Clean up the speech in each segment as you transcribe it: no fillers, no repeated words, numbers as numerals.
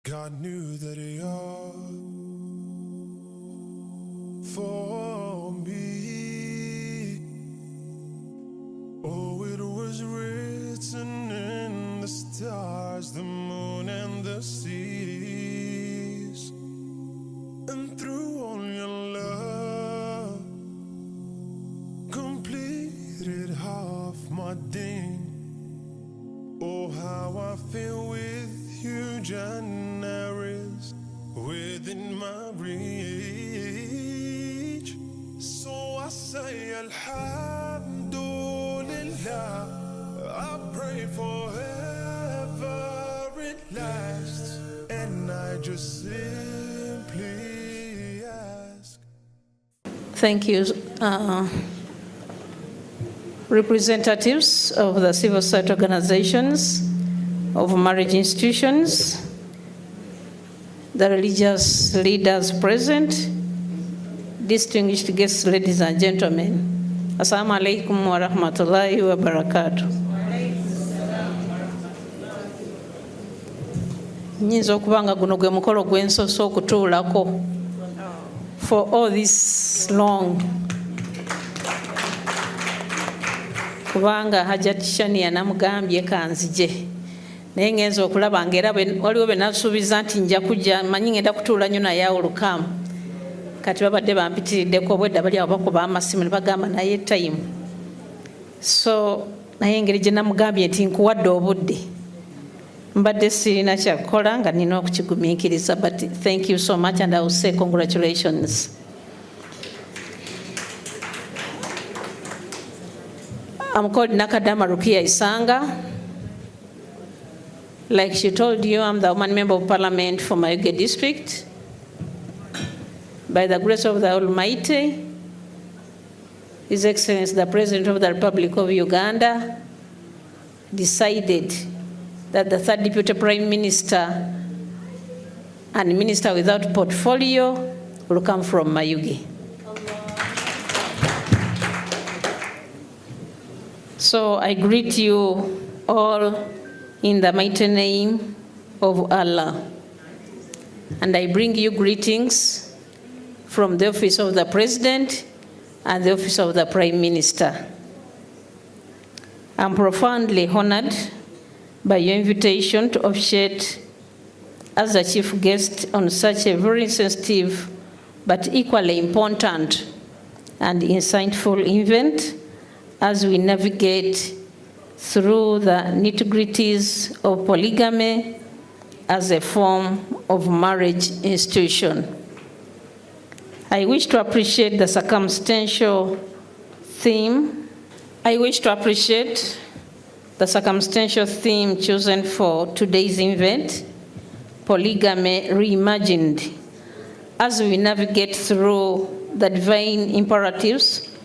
God knew that you're for me. Oh, it was written in the stars, the moon and the seas. And through all your love, completed half my day. Oh, how I feel with you, January's within my reach. So I say Alhamdulillah, I pray forever it lasts, and I just simply ask. Thank you, representatives of the civil society organizations, of marriage institutions, the religious leaders present, distinguished guests, ladies and gentlemen. Assalamu alaikum wa rahmatullahi wa barakatuh. Nyinza okubanga guno gwe mukolo gwensoso okutuulako for all this long. Kubanga Hajat Shania namugambye kanzije naye ngenza okulaba ngera waliwo be nasuubiza nti nja kujja manyi ngenda kutuula nnyo naye olukamu kati babadde bampitiriddeko obwedda bali awo bakuba amasimu ne bagamba naye time. So naye engeri gye namugambye nti nkuwadde obudde mbadde sirina kyakukola nga nina okukigumiikiriza, but thank you so much and I will say congratulations. I'm called Nakadaama Rukia Isanga. Like she told you, I'm the woman member of parliament for Mayuge district. By the grace of the Almighty, His Excellency the President of the Republic of Uganda decided that the third Deputy Prime Minister and Minister without portfolio will come from Mayuge. So I greet you all in the mighty name of Allah. And I bring you greetings from the office of the President and the office of the Prime Minister. I'm profoundly honored by your invitation to officiate as the chief guest on such a very sensitive but equally important and insightful event as we navigate through the nitty-gritties of polygamy as a form of marriage institution. I wish to appreciate the circumstantial theme. Chosen for today's event, Polygamy Reimagined, as we navigate through the divine imperatives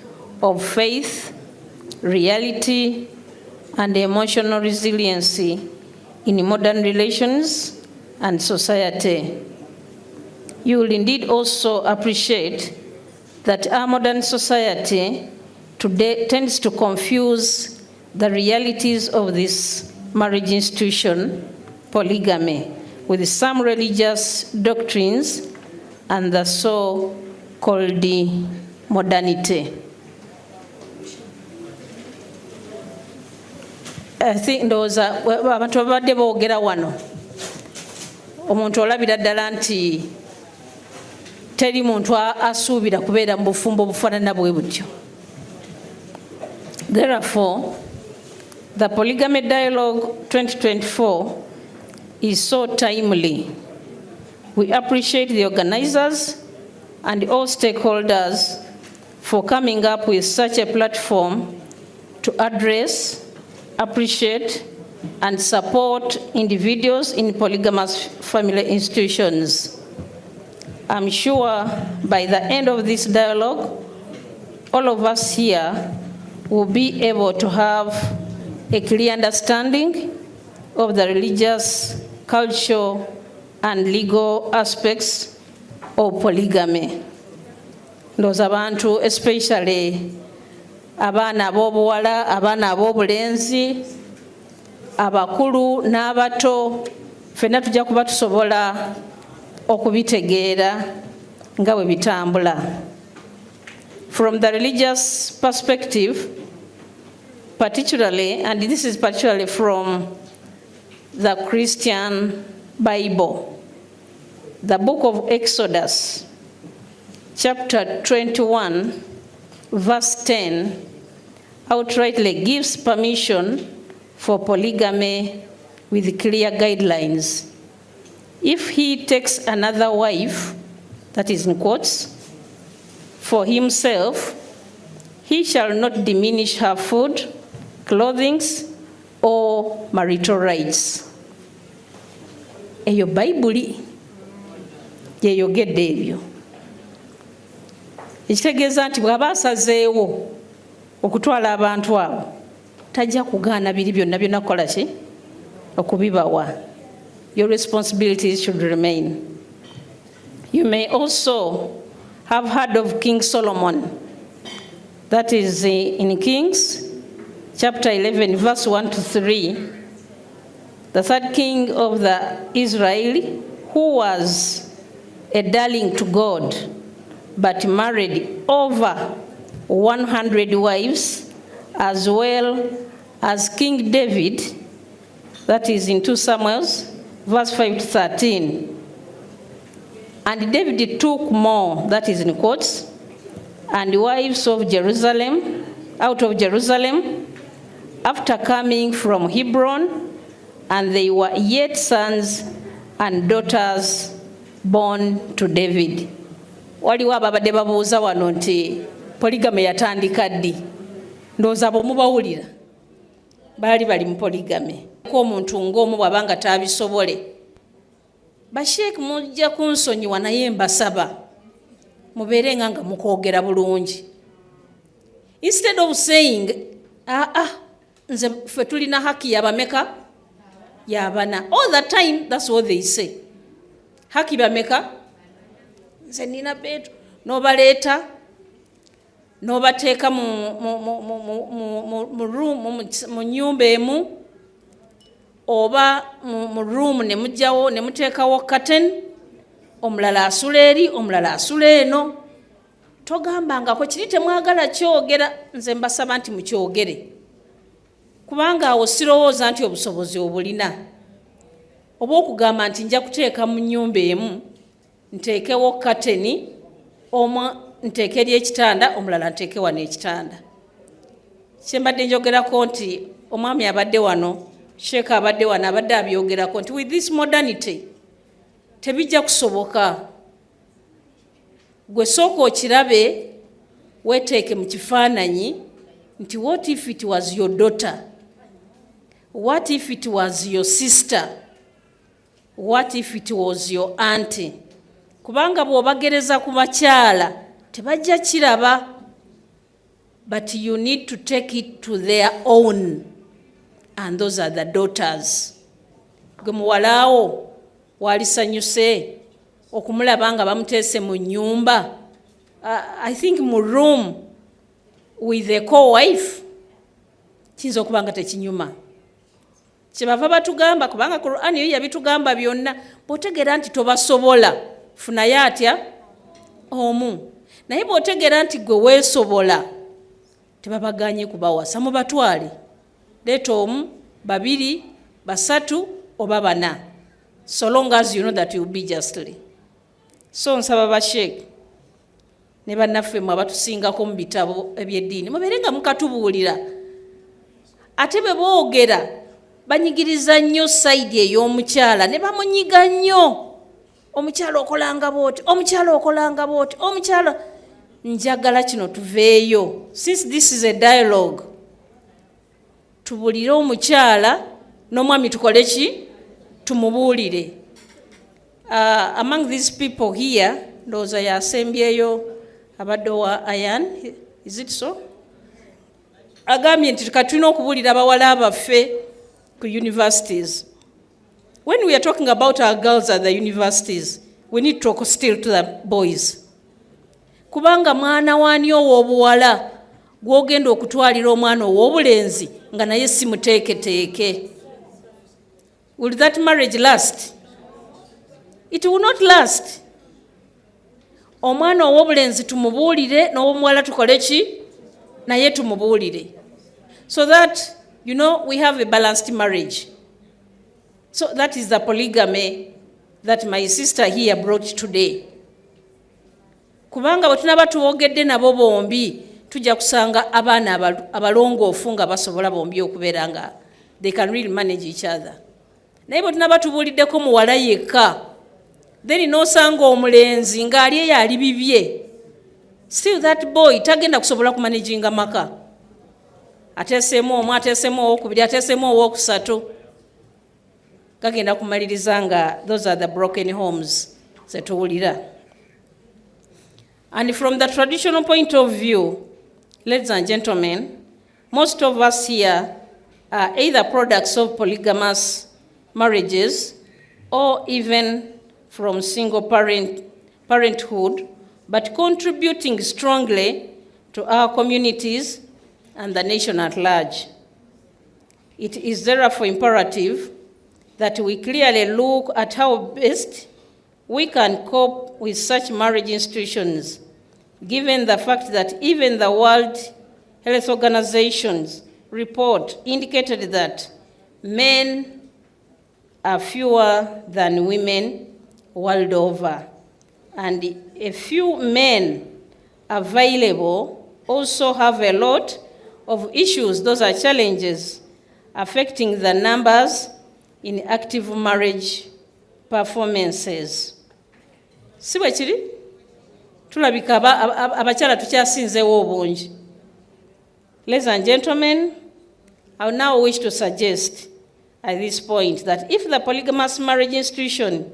of faith, reality, and emotional resiliency in modern relations and society. You will indeed also appreciate that our modern society today tends to confuse the realities of this marriage institution, polygamy, with some religious doctrines and the so-called modernity. I think ndowooza abantu babadde boogera wano omuntu olabira ddala nti teri muntu asuubira kubeera mu bufumbo obufaanana bwe butyo. Therefore, the Polygamy Dialogue 2024 is so timely. We appreciate the organizers and all stakeholders for coming up with such a platform to address, appreciate, and support individuals in polygamous family institutions. I'm sure by the end of this dialogue, all of us here will be able to have a clear understanding of the religious, cultural, and legal aspects of polygamy. Those abantu, especially abaana ab'obuwala, abaana ab'obulenzi, abakulu n'abato, ffenna tujja kuba tusobola okubitegeera nga bwe bitambula. From the religious perspective, particularly, and this is particularly from the Christian Bible, the book of Exodus, chapter 21, verse 10, outrightly gives permission for polygamy with clear guidelines. If he takes another wife, that is in quotes, for himself, he shall not diminish her food, clothing, or marital rights. Eyo Bayibuli yeyogedde ebyo. Ekitegeeza nti bw'aba asazeewo okutwala abantu abo tajja kugaana biri byonna byonna kukola ki? Okubibawa. Your responsibilities should remain. You may also have heard of King Solomon. That is in Kings chapter 11, verse 1 to 3. The third king of the Israel, who was a darling to God, but married over 100 wives, as well as King David, that is in 2 Samuel, verse 5 to 13. And David took more, that is in quotes, and wives of Jerusalem, out of Jerusalem, after coming from Hebron, and they were yet sons and daughters born to David. Waliwo ababadde babuuza wano nti polygamy yatandika ddi? Ndowooza abo mubawulira baali bali mu polygamy. Ko omuntu ng'omu bw'abanga taabisobole, basheek mujja kunsonyiwa naye mbasaba mubeere nga mukoogera bulungi. Instead of saying nze ffe tulina haki yabameka yabana, all the time that's what they say. Haki bameka? Nze nina beetu. N'obaleeta n'obateeka mu nnyumba emu, oba mu room ne mujjawo ne muteekawo curtain, omulala asula eri, omulala asula eno. Togambangako kiri temwagala kyogera. Nze mbasaba nti mukyogere, kubanga awo sirowooza nti obusobozi obulina oba okugamba nti nja kuteeka mu nnyumba emu nteekewo curtain, omwa nteeke eri ekitanda, omulala nteeke wano ekitanda. Kyembadde njogerako nti omwami abadde wano, Sheikh abadde wano, abadde abyogerako nti with this modernity tebijja kusoboka. Gwe sooka okirabe, weeteeke mu kifaananyi nti what if it was your daughter? What if it was your sister? What if it was your auntie? Kubanga bw'obagereza ku bakyala tebajja kiraba, but you need to take it to their own, and those are the daughters. Gwe muwalaawo walisanyuse okumulaba nga bamuteese mu nnyumba, I think mu room with a co-wife, kiyinza okuba nga tekinyuma. Kyebava batugamba, kubanga Qur'an yo yabitugamba byonna, bw'otegeera nti tobasobola funayo atya omu. Naye bw'otegeera nti gwe weesobola, tebabaganye kubawasa, mubatwale. Leeta omu, babiri, basatu oba bana, so long as you know that you will be justly. So nsaba basheek ne bannaffe mmwe abatusingako mu bitabo eby'eddiini mubeere nga mukatubuulira. Ate be boogera banyigiriza nnyo sayidi ey'omukyala ne bamunyiga nnyo. Omukyala okolanga bwoti, omukyala okolanga bwoti, omukyala. Njagala kino tuveeyo. Since this is a dialogue, tubulire omukyala n'omwami tukole ki? Tumubuulire. Among these people here, ndowooza yasembyeyo abadde wa Ayan, is it so? Agambye nti tulina okubuulira abawala abaffe ku universities. When we are talking about our girls at the universities, we need to talk still to the boys. Kubanga mwana wani ow'obuwala gw'ogenda okutwalira omwana ow'obulenzi nga naye si muteeketeeke. Will that marriage last? It will not last. Omwana ow'obulenzi tumubuulire n'ow'omuwala tukole ki? Naye tumubuulire. So that, we have a balanced marriage. So that is the polygamy that my sister here brought today. Kubanga bwe tunaba tuwogedde nabo bombi tujja kusanga abaana abalongoofu nga basobola bombi okubeera nga they can really manage each other. Naye bwe tunaba tubuuliddeko muwala yekka, then n'osanga omulenzi ng'ali eyo ali bibye, still that boy tagenda kusobola kumanaginga maka. Ateeseemu omu, ateeseemu owokubiri, ateeseemu owokusatu. Gagenda kumaliriza nga those are the broken homes ze tuwulira. And from the traditional point of view, ladies and gentlemen, most of us here are either products of polygamous marriages or even from single parenthood, but contributing strongly to our communities and the nation at large. It is therefore imperative that we clearly look at how best we can cope with such marriage institutions, given the fact that even the World Health Organization's report indicated that men are fewer than women world over, and a few men available also have a lot of issues. Those are challenges affecting the numbers in active marriage performances. Si bwe kiri? Tulabika abakyala tukyasinzeewo obungi. Ladies and gentlemen, I now wish to suggest at this point that if the polygamous marriage institution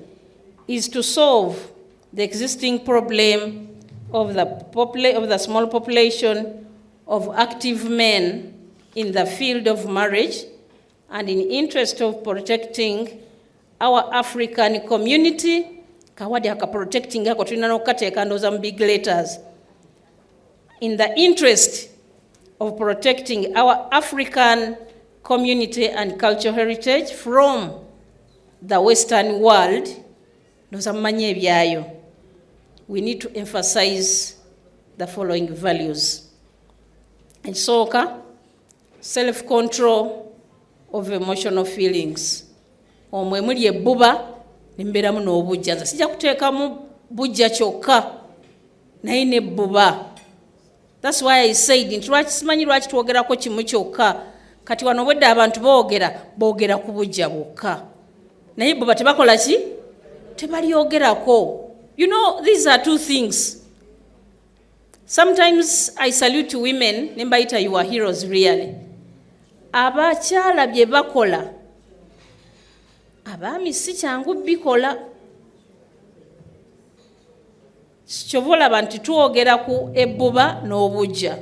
is to solve the existing problem of the small population of active men in the field of marriage, and in interest of protecting our African community, kawadi haka protecting hako tulina n'okukateeka ndowooza mu big letters, in the interest of protecting our African community and cultural heritage from the Western world, ndowooza mumanyi ebyayo, we need to emphasize the following values. Ekisooka, self-control of emotional feelings. Omwe muli ebbuba nimbeeramu n'obujja. Nze sijja kuteekamu bujja kyokka naye n'ebbuba. That's why I said nti lwaki simanyi lwaki twogerako kimu kyokka. Kati wano obwedda abantu boogera ku bujja bwokka. Naye ebbuba tebakola ki? Tebalyogerako. These are two things. Sometimes I salute women, ne mbayita you are heroes really. Abakyala bye bakola, abaami si kyangu bikola. Kyova olaba nti twogera ku ebbuba n'obujja.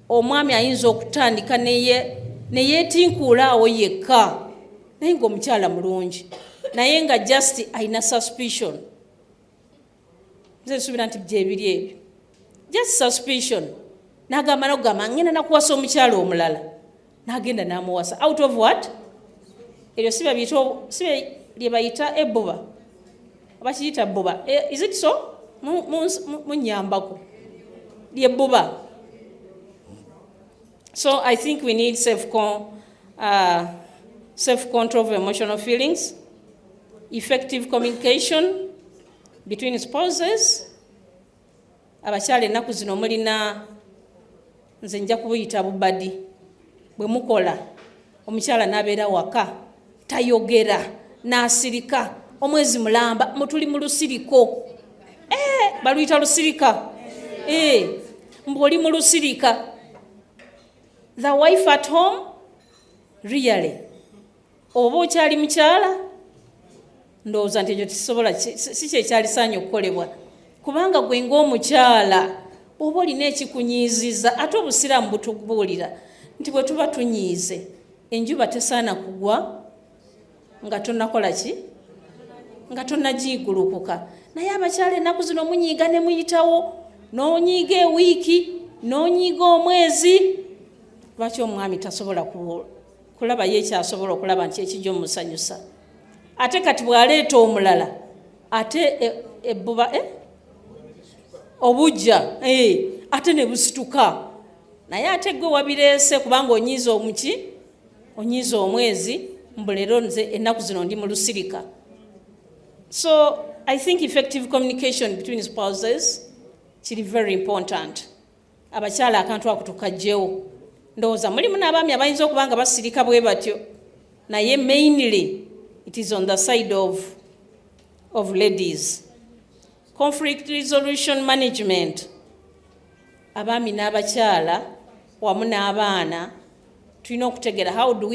Omwami ayinza okutandika ne yeetinkuula awo yekka, naye ng'omukyala mulungi, naye nga just ayina suspicion. Nze nsuubira nti gyebiri ebyo. Just suspicion. N'agamba n'okugamba ngenda nakuwasa omukyala omulala. N'agenda n'amuwasa. Out of what? Eryo si lye bayita ebbuba. Bakiyita bbuba. Is it so? Munyambako. Lye bbuba. So I think we need self-control of emotional feelings, effective communication between spouses. Abakyala ennaku zino mulina, nze nja kubuyita bubadi. Bwe mukola omukyala n'abeera waka tayogera n'asirika, omwezi mulamba mutuli mu lusiriko. Baluyita lusirika. Mbw'oli mu lusirika. The wife at home, really. Oba okyali mukyala, ndowooza nti ekyo tisobola, si kyekyalisaanye okukolebwa. Kubanga gwe ng'omukyala oba olina ekikunyiiziza, ate obusiraamu butubuulira nti bwe tuba tunyiize enjuba tesaana kugwa nga tonnakola ki? Nga tonnagigulukuka. Naye abakyala ennaku zino munyiiga ne muyitawo, n'onyiiga ewiiki, n'onyiiga omwezi. Lwaki omwami tasobola kulaba ye kyasobola okulaba nti ekijjo musanyusa. Ate kati bwaleeta omulala ate ebbuba obujja ate ne busituka naye ate gwe wabireese kubanga onyiiza omuki onyiiza omwezi mbulero nze ennaku zino ndi mu lusirika. So I think effective communication between spouses kiri very important. Abakyala akantu ako tukajjewo. Ndowooza mulimu n'abaami abayinza okuba nga basirika bwe batyo naye mainly it is on the side of ladies. Conflict resolution management. Abaami n'abakyala wamu n'abaana tulina okutegera how do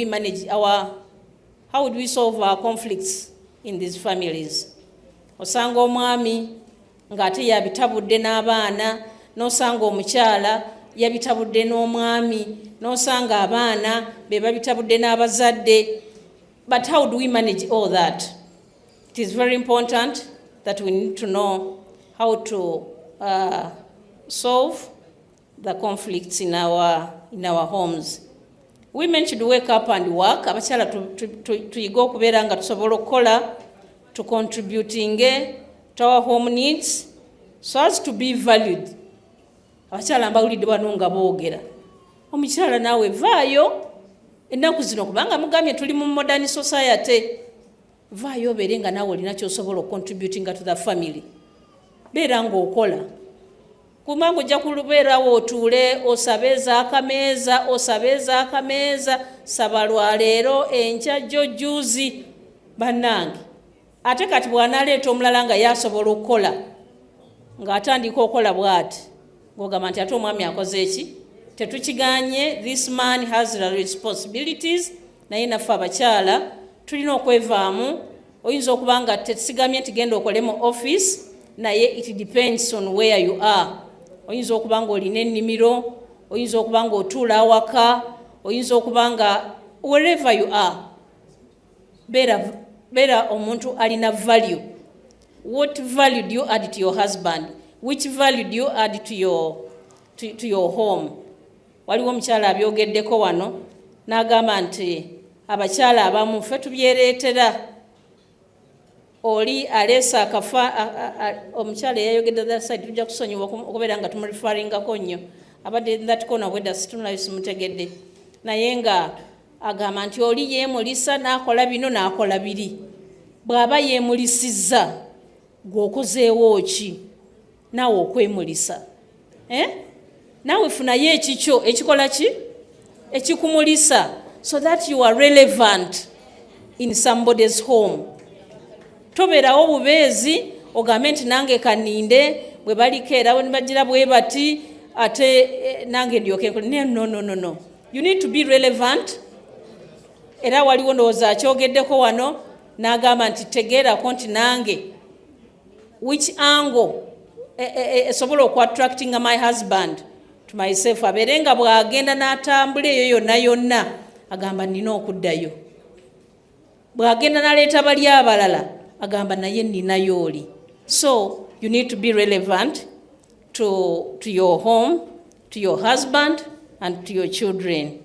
we solve our conflicts in these families. Osanga omwami ng'ate yabitabudde n'abaana, n'osanga omukyala yabitabudde n'omwami, n'osanga abaana be babitabudde n'abazadde. But how do we manage all that? It is very important that we need to know how to solve the conflicts in our homes. Women should wake up and work. Abakyala tuyiga okubeera nga tusobola okukola to contributing to our home needs so as to be valued. Abakyala mbawulidde bano nga boogera. Omukyala naawe vaayo ennaku zino kubanga mugambye tuli mu modern society. Vaayo obeere nga naawe olina ky'osobola contributing to the family. Beera ng'okola. Kumanga ojja kubeerawo otuule osabeeza akameeza saba lwaleero enkya jjuuzi bannange. Ate kati bw'anaaleeta omulala nga yasobola okukola ng'atandika okukola bw'ati ng'ogamba nti ate omwami akoze eki tetukiganye. This man has the responsibilities. Naye naffe abakyala tulina okwevaamu. Oyinza okuba nga tetusigamye nti genda okole mu office naye it depends on where you are. Oyinza okuba nga olina ennimiro, oyinza okuba nga otuula awaka, oyinza okuba nga wherever you are. Beera omuntu alina value. What value do you add to your husband? Which value do you add to your home? Waliwo omukyala abyogeddeko wano n'agamba nti abakyala abamu ffe tubyereetera. Oli aleesa omukyala eyayogedde that side tujja kusonyiwa okubeera nga tumulifaringako nnyo. Abadde that corner weda situnulayo simutegedde. Naye nga agamba nti oli yeemulisa n'akola bino n'akola biri. Bw'aba yeemulisizza gw'okozeewo ki naawe okwemulisa. Naawe funayo ekikyo ekikola ki ekikumulisa so that you are relevant in somebody's home. Tobeerawo bubeezi ogambe nti nange kaninde bwe baliko era ne bagira bwe bati ate nange ndyoke no. You need to be relevant. Era waliwo ndowooza akyogeddeko wano n'agamba nti tegeerako nti nange which angle esobola okwa-attracting my husband to myself. Abeere nga bw'agenda n'atambula eyo yonna agamba nina okuddayo. Bw'agenda n'aleeta bali abalala agamba naye ninayo oli. So you need to be relevant to your home, to your husband and to your children.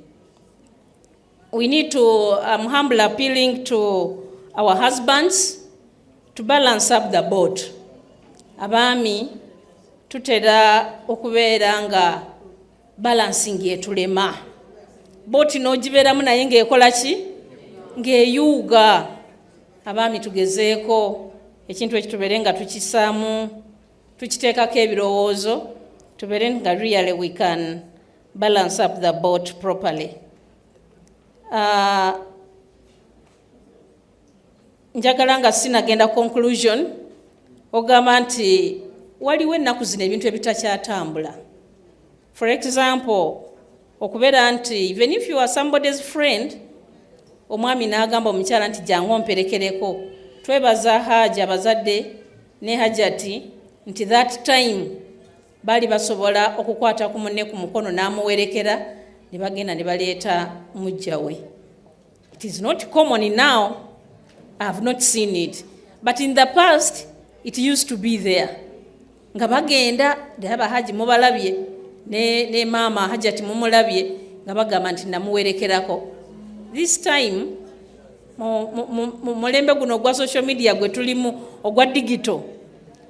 We need to, I'm humble appealing to our husbands to balance up the boat. Abaami tutera okubeera nga balancing etulema. Boat n'ogibeeramu naye ng'ekola ki? Ng'eyuuga. Abaami tugezeeko ekintu ekitubeere nga tukisaamu tukiteekako ebirowoozo tubeere nga really we can balance up the boat properly. Njagala nga sinagenda conclusion ogamba nti waliwo ennaku zino ebintu ebitakyatambula. For example, okubeera nti even if you are somebody's friend, omwami n'agamba omukyala nti jangu omperekereko. Twebaza Haja abazadde ne Hajati nti that time bali basobola okukwata ku munne ku mukono n'amuwerekera ne bagenda ne baleeta mujjawe. It is not common now. I have not seen it. But in the past, it used to be there. Nga bagenda ndaba Haji mubalabye ne mama Hajati mumulabye nga bagamba nti namuwerekerako. This time, mulembe guno ogwa social media gwe tulimu ogwa digital,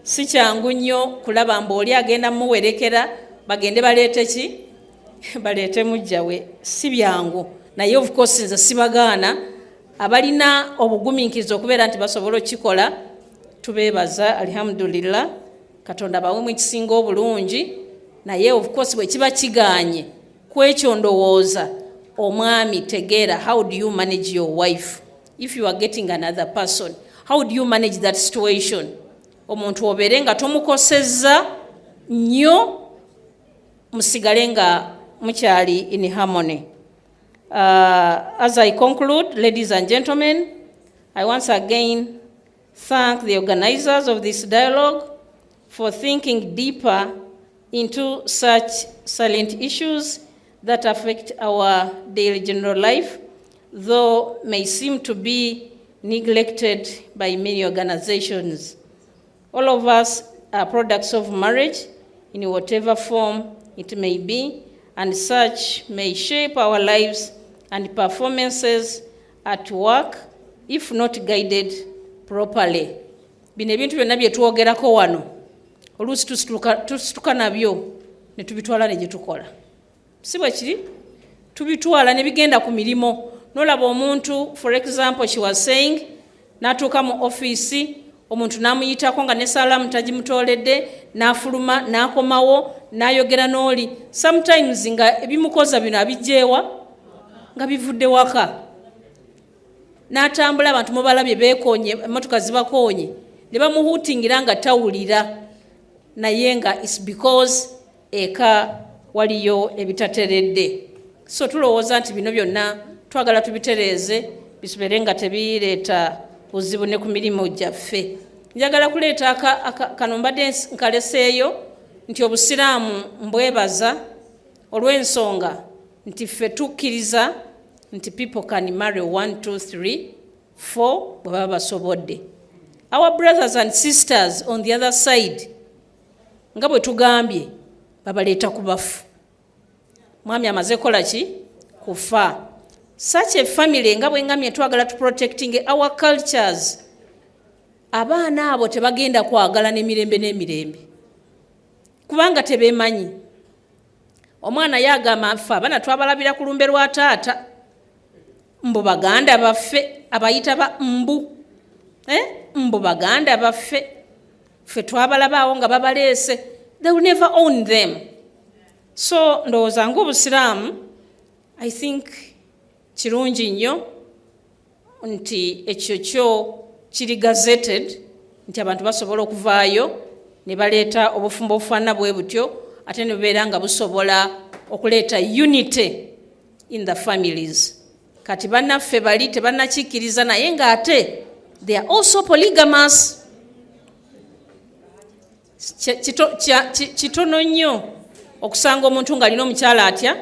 si kyangu nnyo kulaba mbooli agenda muwerekera bagende baleete ki? Baleete mujjawe. Si byangu. Naye of course nze sibagaana abalina obugumiikiriza okubeera nti basobola okikola tubeebaza, alhamdulillah, Katonda bawemu ekisinga obulungi. Naye of course bwe kiba kigaanye ku ekyo ndowooza omwami tegeera, how do you manage your wife if you are getting another person? How do you manage that situation? Omuntu obeere nga tomukosezza nnyo, musigale nga mukyali in harmony. As I conclude, ladies and gentlemen, I once again thank the organizers of this dialogue for thinking deeper into such silent issues that affect our daily general life, though may seem to be neglected by many organizations. All of us are products of marriage in whatever form it may be, and such may shape our lives and performances at work if not guided properly. Bino ebintu byonna bye twogerako wano oluusi tusituka nabyo ne tubitwala ne gye tukola. Si bwe kiri? Tubitwala ne bigenda ku mirimo. Nolaba omuntu, for example, she was saying, n'atuuka mu ofiisi, omuntu n'amuyitako nga ne salamu tagimutooledde, n'afuluma, n'akomawo, n'ayogera n'oli. Sometimes nga ebimukoza bino abijjeewa nga bivudde waka. N'atambula abantu mubalabye beekoonye, emmotoka zibakoonye, ne bamuhuutingira nga tawulira. Naye nga it's because eka waliyo ebitateredde. So tulowooza nti bino byonna twagala tubitereeze bisobere nga tebireeta buzibu ne ku mirimu gyaffe. Njagala kuleeta kano mbadde nkaleseeyo nti obusiraamu mbwebaza olw'ensonga nti ffe tukkiriza nti people can marry 1, 2, 3, 4 bwe baba basobodde. Our brothers and sisters on the other side, nga bwe tugambye, babaleeta ku bafu. Mwami amaze kola ki? Kufa. Such a family nga bwe ngamye twagala to protecting our cultures. Abaana abo tebagenda kwagala n'emirembe n'emirembe. Kubanga tebeemanyi. Omwana yagamba afa, abaana twabalabira ku lumbe lwa taata. Mbu baganda baffe, abayita ba mbu. Mbu baganda baffe. Ffe twabalabaawo nga babaleese. They will never own them. So ndowooza ng'obusiraamu, I think kirungi nnyo nti ekyo kyo kiri gazetted nti abantu basobola okuvaayo ne baleeta obufumbo obufaanana bwe butyo ate ne bubeera nga busobola okuleeta unity in the families. Kati bannaffe bali tebannakikkiriza naye ng'ate they are also polygamous. Kitono nnyo okusanga omuntu ng'alina omukyala atya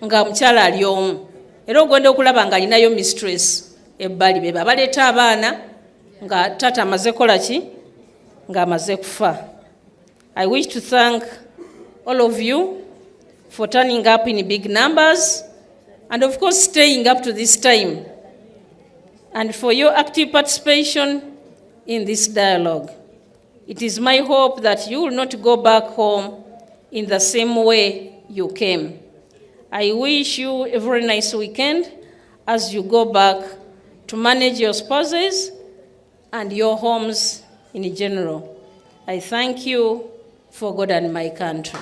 nga omukyala ali omu era ogenda okulaba ng'alinayo mistress ebbali be baleeta abaana nga taata amaze kola ki? Nga amaze kufa. I wish to thank all of you for turning up in big numbers and of course staying up to this time and for your active participation in this dialogue. It is my hope that you will not go back home in the same way you came. I wish you a very nice weekend as you go back to manage your spouses and your homes in general. I thank you for God and my country.